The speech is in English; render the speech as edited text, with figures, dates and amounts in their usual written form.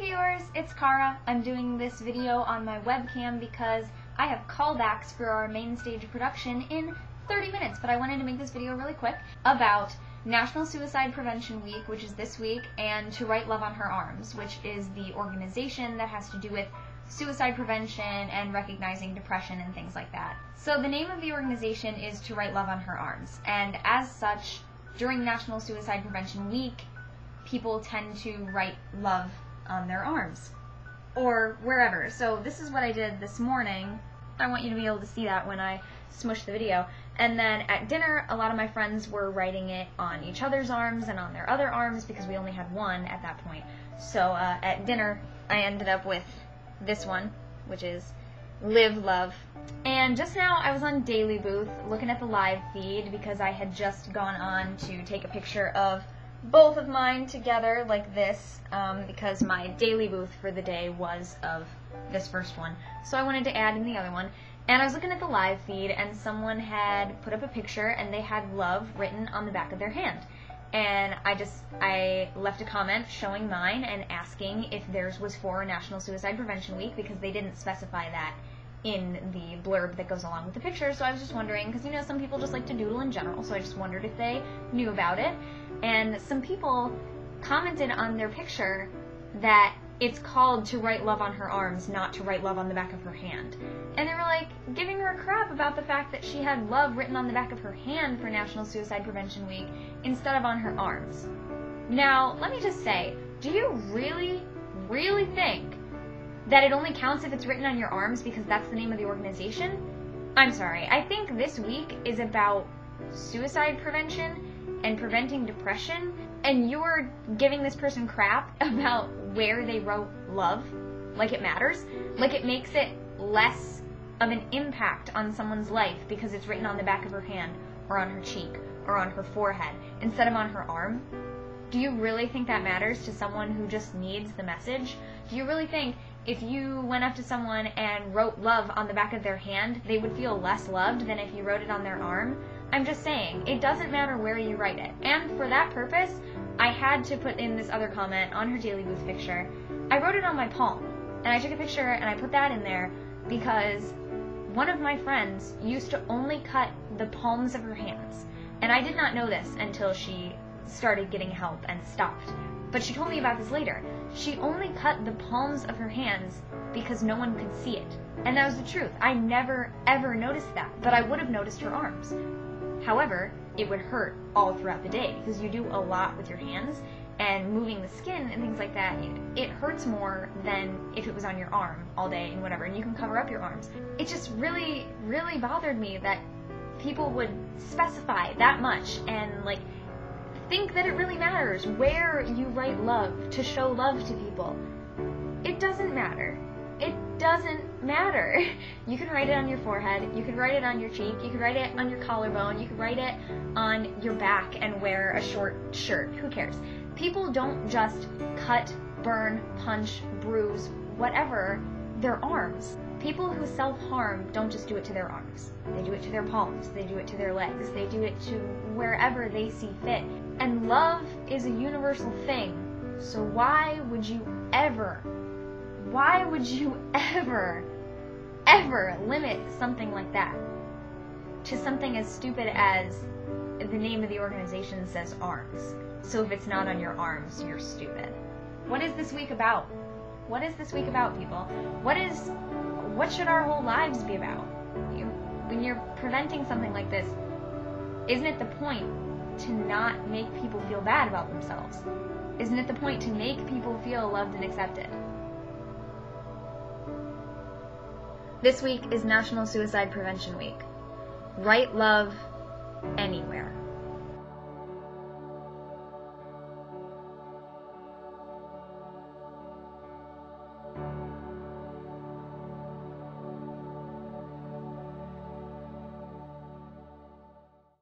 viewers, it's Cara. I'm doing this video on my webcam because I have callbacks for our main stage production in 30 minutes, but I wanted to make this video really quick about National Suicide Prevention Week, which is this week, and To Write Love on Her Arms, which is the organization that has to do with suicide prevention and recognizing depression and things like that. So the name of the organization is To Write Love on Her Arms, and as such, during National Suicide Prevention Week, people tend to write love on their arms or wherever. So this is what I did this morning. I want you to be able to see that when I smush the video. And then at dinner, a lot of my friends were writing it on each other's arms and on their other arms because we only had one at that point. So at dinner, I ended up with this one, which is Live Love. And just now I was on Daily Booth looking at the live feed because I had just gone on to take a picture of both of mine together like this because my Daily Booth for the day was of this first one. So I wanted to add in the other one. And I was looking at the live feed and someone had put up a picture and they had love written on the back of their hand. And I left a comment showing mine and asking if theirs was for National Suicide Prevention Week because they didn't specify that in the blurb that goes along with the picture. So I was just wondering, because you know some people just like to doodle in general, so I just wondered if they knew about it. And some people commented on their picture that it's called To Write Love on Her Arms, not To Write Love on the back of her hand. And they were like giving her a crap about the fact that she had love written on the back of her hand for National Suicide Prevention Week instead of on her arms. Now, let me just say, do you really, really think that it only counts if it's written on your arms because that's the name of the organization? I'm sorry, I think this week is about suicide prevention and preventing depression, and you're giving this person crap about where they wrote love, like it matters, like it makes it less of an impact on someone's life because it's written on the back of her hand or on her cheek or on her forehead instead of on her arm. Do you really think that matters to someone who just needs the message? Do you really think if you went up to someone and wrote love on the back of their hand, they would feel less loved than if you wrote it on their arm? I'm just saying, it doesn't matter where you write it. And for that purpose, I had to put in this other comment on her Daily Booth picture. I wrote it on my palm, and I took a picture and I put that in there because one of my friends used to only cut the palms of her hands. And I did not know this until she started getting help and stopped. But she told me about this later. She only cut the palms of her hands because no one could see it. And that was the truth. I never, ever noticed that, but I would have noticed her arms. However, it would hurt all throughout the day because you do a lot with your hands and moving the skin and things like that. It hurts more than if it was on your arm all day and whatever, and you can cover up your arms. It just really, really bothered me that people would specify that much and like think that it really matters where you write love to show love to people. It doesn't matter. It doesn't matter. You can write it on your forehead, you could write it on your cheek, you could write it on your collarbone, you could write it on your back and wear a short shirt. Who cares? People don't just cut, burn, punch, bruise, whatever, their arms. People who self-harm don't just do it to their arms. They do it to their palms, they do it to their legs, they do it to wherever they see fit. And love is a universal thing. So why would you ever limit something like that to something as stupid as the name of the organization says arms? So if it's not on your arms, you're stupid. What is this week about? What is this week about, people? What should our whole lives be about? When you're preventing something like this, isn't it the point to not make people feel bad about themselves? Isn't it the point to make people feel loved and accepted? This week is National Suicide Prevention Week. Write love anywhere.